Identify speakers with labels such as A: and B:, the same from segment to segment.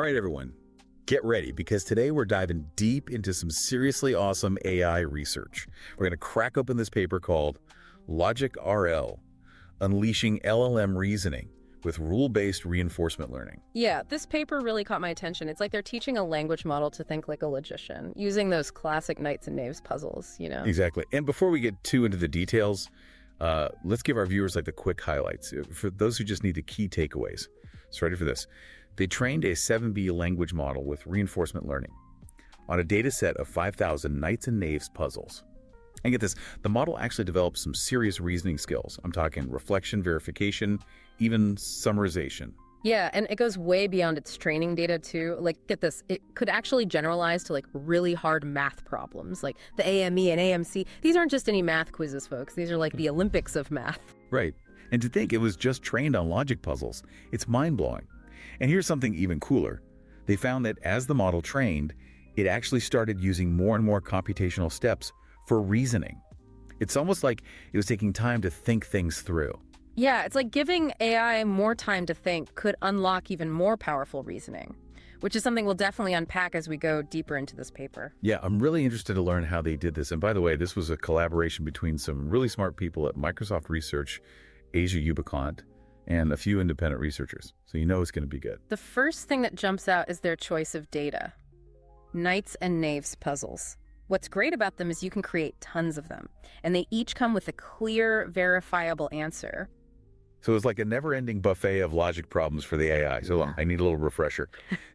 A: All right, everyone, get ready because today we're diving deep into some seriously awesome AI research. We're going to crack open this paper called Logic RL, Unleashing LLM Reasoning with Rule-Based Reinforcement Learning.
B: Yeah, this paper really caught my attention. It's like they're teaching a language model to think like a logician, using those classic knights and knaves puzzles, you know?
A: Exactly. And before we get too into the details, let's give our viewers like the quick highlights for those who just need the key takeaways. So ready for this. They trained a 7B language model with reinforcement learning on a data set of 5,000 knights and knaves puzzles. And get this, the model actually developed some serious reasoning skills. I'm talking reflection, verification, even summarization.
B: Yeah, and it goes way beyond its training data too. Like, get this, it could actually generalize to like really hard math problems, like the AIME and AMC. These aren't just any math quizzes, folks. These are like the Olympics of math.
A: Right. And to think it was just trained on logic puzzles, it's mind-blowing. And here's something even cooler. They found that as the model trained, it actually started using more and more computational steps for reasoning. It's almost like it was taking time to think things through.
B: Yeah, it's like giving AI more time to think could unlock even more powerful reasoning, which is something we'll definitely unpack as we go deeper into this paper.
A: Yeah, I'm really interested to learn how they did this. And by the way, this was a collaboration between some really smart people at Microsoft Research, Asia Ubicont, and a few independent researchers. So you know it's going to be good.
B: The first thing that jumps out is their choice of data. Knights and knaves puzzles. What's great about them is you can create tons of them, and they each come with a clear, verifiable answer.
A: So it's like a never-ending buffet of logic problems for the AI. So I need a little refresher.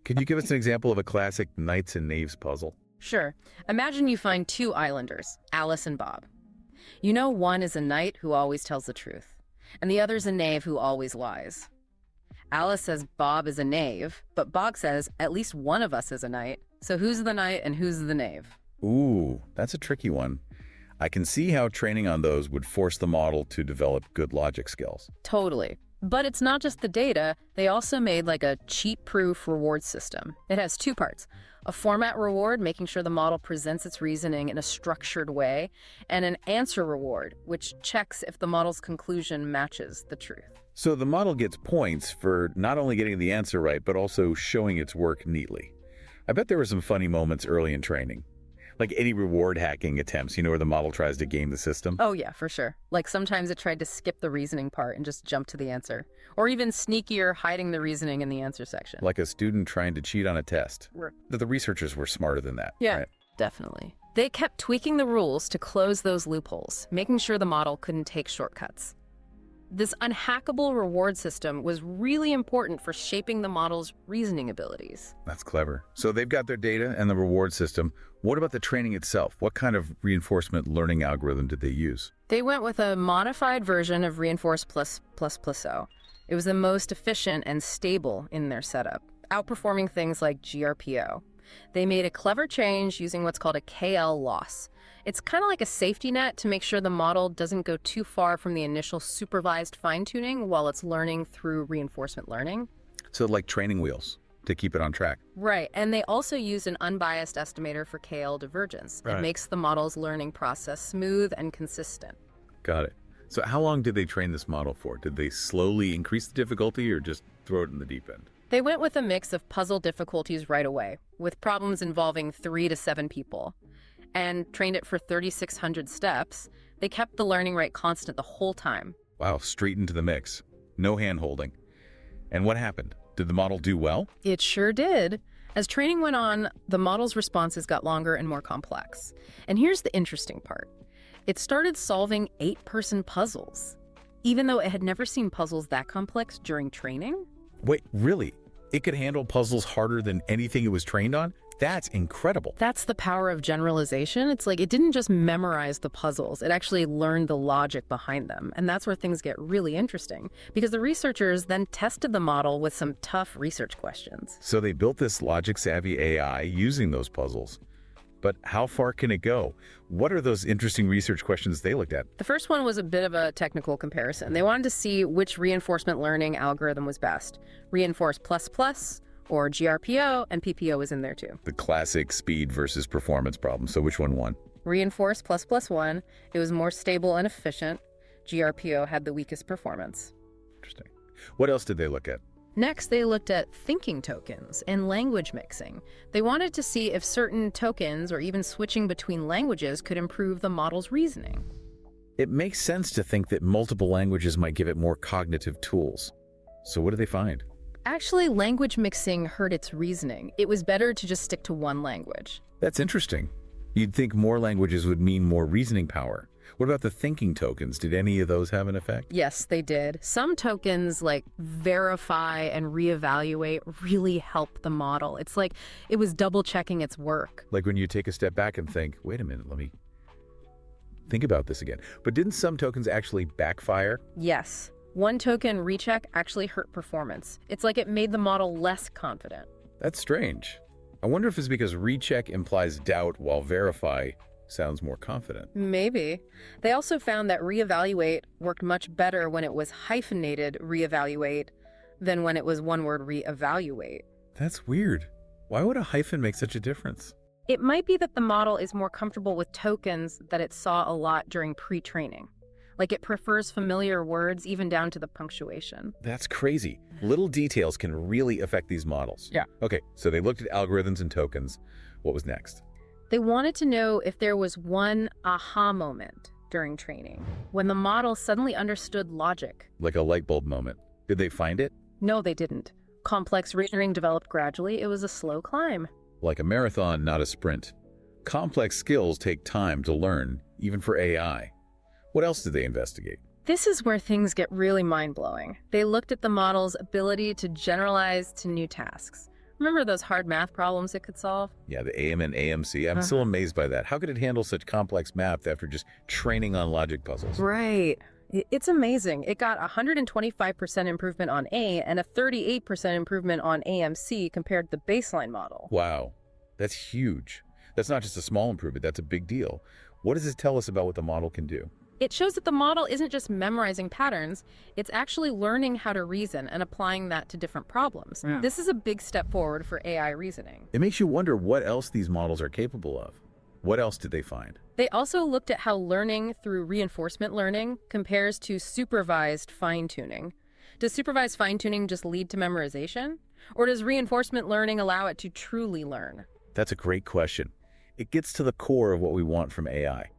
A: Can you give us an example of a classic knights and knaves puzzle?
B: Sure. Imagine you find two islanders, Alice and Bob. You know one is a knight who always tells the truth, and the other's a knave who always lies. Alice says Bob is a knave, but Bob says at least one of us is a knight. So who's the knight and who's the knave?
A: Ooh, that's a tricky one. I can see how training on those would force the model to develop good logic skills.
B: Totally. But it's not just the data. They also made like a cheat-proof reward system. It has two parts. A format reward, making sure the model presents its reasoning in a structured way, and an answer reward, which checks if the model's conclusion matches the truth.
A: So the model gets points for not only getting the answer right, but also showing its work neatly. I bet there were some funny moments early in training. Like any reward hacking attempts, where the model tries to game the system?
B: Oh yeah, for sure. Like sometimes it tried to skip the reasoning part and just jump to the answer. Or even sneakier, hiding the reasoning in the answer section.
A: Like a student trying to cheat on a test.
B: Right.
A: The researchers were smarter than that.
B: Yeah,
A: right?
B: Definitely. They kept tweaking the rules to close those loopholes, making sure the model couldn't take shortcuts. This unhackable reward system was really important for shaping the model's reasoning abilities.
A: That's clever. So they've got their data and the reward system. What about the training itself? What kind of reinforcement learning algorithm did they use?
B: They went with a modified version of Reinforce +++O. It was the most efficient and stable in their setup, outperforming things like GRPO. They made a clever change using what's called a KL loss. It's kind of like a safety net to make sure the model doesn't go too far from the initial supervised fine-tuning while it's learning through reinforcement learning.
A: So like training wheels to keep it on track.
B: Right, and they also used an unbiased estimator for KL divergence.
A: Right.
B: It makes the model's learning process smooth and consistent.
A: Got it. So how long did they train this model for? Did they slowly increase the difficulty or just throw it in the deep end?
B: They went with a mix of puzzle difficulties right away, with problems involving 3 to 7 people, and trained it for 3,600 steps. They kept the learning rate constant the whole time.
A: Wow, straight into the mix. No hand-holding. And what happened? Did the model do well?
B: It sure did. As training went on, the model's responses got longer and more complex. And here's the interesting part. It started solving 8-person puzzles, even though it had never seen puzzles that complex during training.
A: Wait, really? It could handle puzzles harder than anything it was trained on? That's incredible.
B: That's the power of generalization. It's like it didn't just memorize the puzzles, it actually learned the logic behind them. And that's where things get really interesting, because the researchers then tested the model with some tough research questions.
A: So they built this logic-savvy AI using those puzzles. But how far can it go? What are those interesting research questions they looked at?
B: The first one was a bit of a technical comparison. They wanted to see which reinforcement learning algorithm was best. Reinforce ++ or GRPO, and PPO is in there too.
A: The classic speed versus performance problem. So which one won?
B: Reinforce ++ won. It was more stable and efficient. GRPO had the weakest performance.
A: Interesting. What else did they look at?
B: Next, they looked at thinking tokens and language mixing. They wanted to see if certain tokens or even switching between languages could improve the model's reasoning.
A: It makes sense to think that multiple languages might give it more cognitive tools. So what did they find?
B: Actually, language mixing hurt its reasoning. It was better to just stick to one language.
A: That's interesting. You'd think more languages would mean more reasoning power. What about the thinking tokens? Did any of those have an effect?
B: Yes, they did. Some tokens, like verify and reevaluate, really help the model. It's like it was double-checking its work.
A: Like when you take a step back and think, wait a minute, let me think about this again. But didn't some tokens actually backfire?
B: Yes. One token, recheck, actually hurt performance. It's like it made the model less confident.
A: That's strange. I wonder if it's because recheck implies doubt while verify sounds more confident.
B: Maybe. They also found that reevaluate worked much better when it was hyphenated reevaluate than when it was one word reevaluate.
A: That's weird. Why would a hyphen make such a difference?
B: It might be that the model is more comfortable with tokens that it saw a lot during pre-training. Like it prefers familiar words even down to the punctuation.
A: That's crazy. Little details can really affect these models.
B: Yeah.
A: Okay, so they looked at algorithms and tokens. What was next?
B: They wanted to know if there was one aha moment during training, when the model suddenly understood logic.
A: Like a light bulb moment. Did they find it?
B: No, they didn't. Complex reasoning developed gradually. It was a slow climb.
A: Like a marathon, not a sprint. Complex skills take time to learn, even for AI. What else did they investigate?
B: This is where things get really mind-blowing. They looked at the model's ability to generalize to new tasks. Remember those hard math problems it could solve?
A: Yeah, the AIME and AMC. I'm still amazed by that. How could it handle such complex math after just training on logic puzzles?
B: Right. It's amazing. It got 125% improvement on A and a 38% improvement on AMC compared to the baseline model.
A: Wow, that's huge. That's not just a small improvement, that's a big deal. What does this tell us about what the model can do?
B: It shows that the model isn't just memorizing patterns, it's actually learning how to reason and applying that to different problems.
C: Yeah.
B: This is a big step forward for AI reasoning.
A: It makes you wonder what else these models are capable of. What else did they find?
B: They also looked at how learning through reinforcement learning compares to supervised fine-tuning. Does supervised fine-tuning just lead to memorization? Or does reinforcement learning allow it to truly learn?
A: That's a great question. It gets to the core of what we want from AI.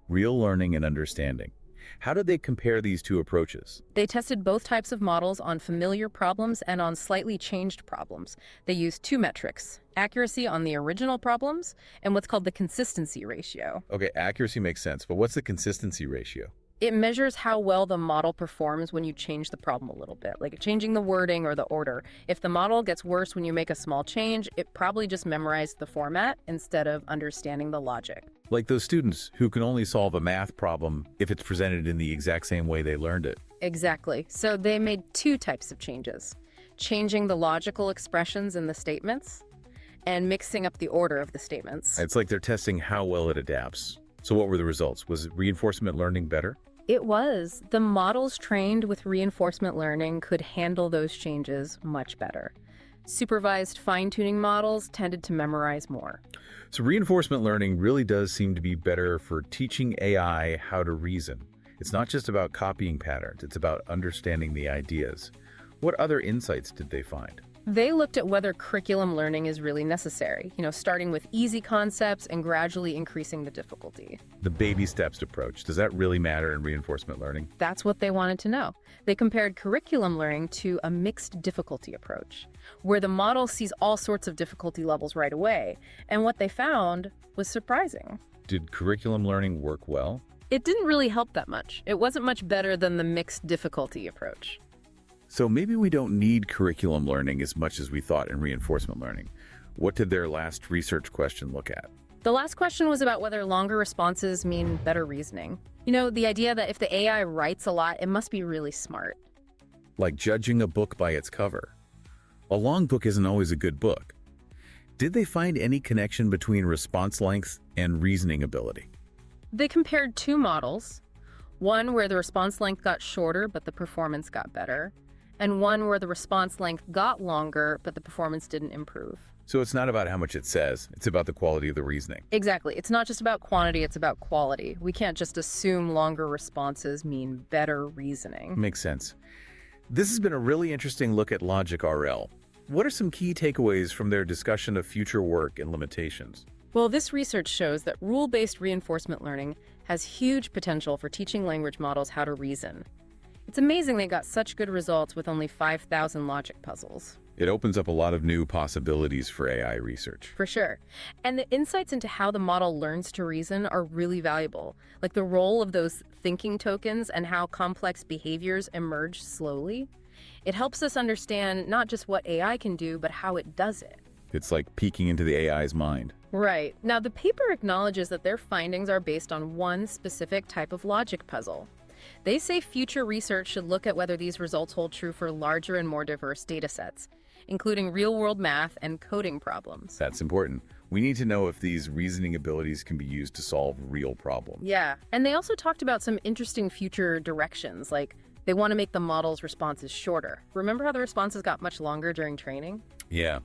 A: Real learning and understanding. How did they compare these two approaches?
B: They tested both types of models on familiar problems and on slightly changed problems. They used two metrics, accuracy on the original problems and what's called the consistency ratio.
A: Okay, accuracy makes sense, but what's the consistency ratio?
B: It measures how well the model performs when you change the problem a little bit, like changing the wording or the order. If the model gets worse when you make a small change, it probably just memorized the format instead of understanding the logic.
A: Like those students who can only solve a math problem if it's presented in the exact same way they learned it.
B: Exactly. So they made two types of changes, changing the logical expressions in the statements and mixing up the order of the statements.
A: It's like they're testing how well it adapts. So what were the results? Was reinforcement learning better?
B: It was. The models trained with reinforcement learning could handle those changes much better. Supervised fine-tuning models tended to memorize more.
A: So reinforcement learning really does seem to be better for teaching AI how to reason. It's not just about copying patterns, it's about understanding the ideas. What other insights did they find?
B: They looked at whether curriculum learning is really necessary, starting with easy concepts and gradually increasing the difficulty.
A: The baby steps approach, does that really matter in reinforcement learning?
B: That's what they wanted to know. They compared curriculum learning to a mixed difficulty approach, where the model sees all sorts of difficulty levels right away. And what they found was surprising.
A: Did curriculum learning work well?
B: It didn't really help that much. It wasn't much better than the mixed difficulty approach.
A: So maybe we don't need curriculum learning as much as we thought in reinforcement learning. What did their last research question look at?
B: The last question was about whether longer responses mean better reasoning. The idea that if the AI writes a lot, it must be really smart.
A: Like judging a book by its cover. A long book isn't always a good book. Did they find any connection between response length and reasoning ability?
B: They compared two models, one where the response length got shorter but the performance got better, and one where the response length got longer but the performance didn't improve.
A: So it's not about how much it says, it's about the quality of the reasoning.
B: Exactly. It's not just about quantity, it's about quality. We can't just assume longer responses mean better reasoning.
A: Makes sense. This has been a really interesting look at Logic RL. What are some key takeaways from their discussion of future work and limitations?
B: Well, this research shows that rule-based reinforcement learning has huge potential for teaching language models how to reason. It's amazing they got such good results with only 5,000 logic puzzles.
A: It opens up a lot of new possibilities for AI research.
B: For sure. And the insights into how the model learns to reason are really valuable, like the role of those thinking tokens and how complex behaviors emerge slowly. It helps us understand not just what AI can do, but how it does it.
A: It's like peeking into the AI's mind.
B: Right. Now, the paper acknowledges that their findings are based on one specific type of logic puzzle. They say future research should look at whether these results hold true for larger and more diverse data sets, including real-world math and coding problems.
A: That's important. We need to know if these reasoning abilities can be used to solve real problems.
B: Yeah, and they also talked about some interesting future directions, like they want to make the model's responses shorter. Remember how the responses got much longer during training?
A: Yeah.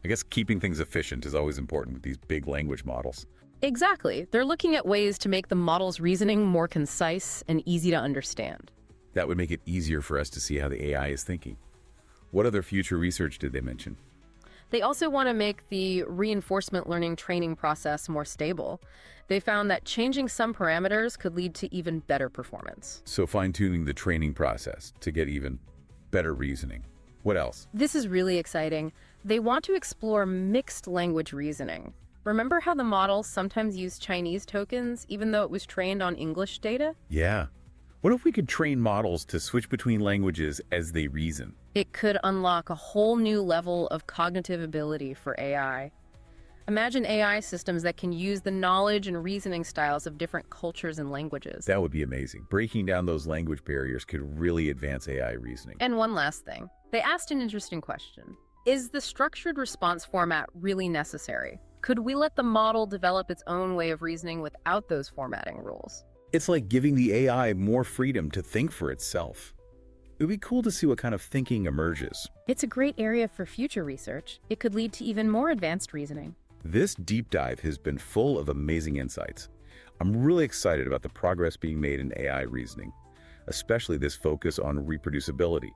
A: I guess keeping things efficient is always important with these big language models.
B: Exactly. They're looking at ways to make the model's reasoning more concise and easy to understand.
A: That would make it easier for us to see how the AI is thinking. What other future research did they mention?
B: They also want to make the reinforcement learning training process more stable. They found that changing some parameters could lead to even better performance.
A: So fine-tuning the training process to get even better reasoning. What else?
B: This is really exciting. They want to explore mixed language reasoning. Remember how the models sometimes use Chinese tokens even though it was trained on English data?
A: Yeah. What if we could train models to switch between languages as they reason?
B: It could unlock a whole new level of cognitive ability for AI. Imagine AI systems that can use the knowledge and reasoning styles of different cultures and languages.
A: That would be amazing. Breaking down those language barriers could really advance AI reasoning.
B: And one last thing. They asked an interesting question. Is the structured response format really necessary? Could we let the model develop its own way of reasoning without those formatting rules?
A: It's like giving the AI more freedom to think for itself. It would be cool to see what kind of thinking emerges.
B: It's a great area for future research. It could lead to even more advanced reasoning.
A: This deep dive has been full of amazing insights. I'm really excited about the progress being made in AI reasoning, especially this focus on reproducibility.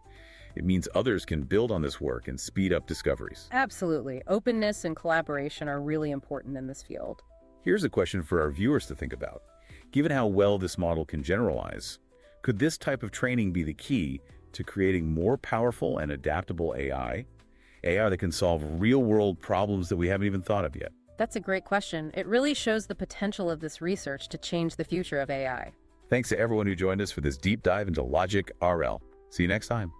A: It means others can build on this work and speed up discoveries.
B: Absolutely. Openness and collaboration are really important in this field.
A: Here's a question for our viewers to think about. Given how well this model can generalize, could this type of training be the key to creating more powerful and adaptable AI? AI that can solve real-world problems that we haven't even thought of yet.
B: That's a great question. It really shows the potential of this research to change the future of AI.
A: Thanks to everyone who joined us for this deep dive into Logic RL. See you next time.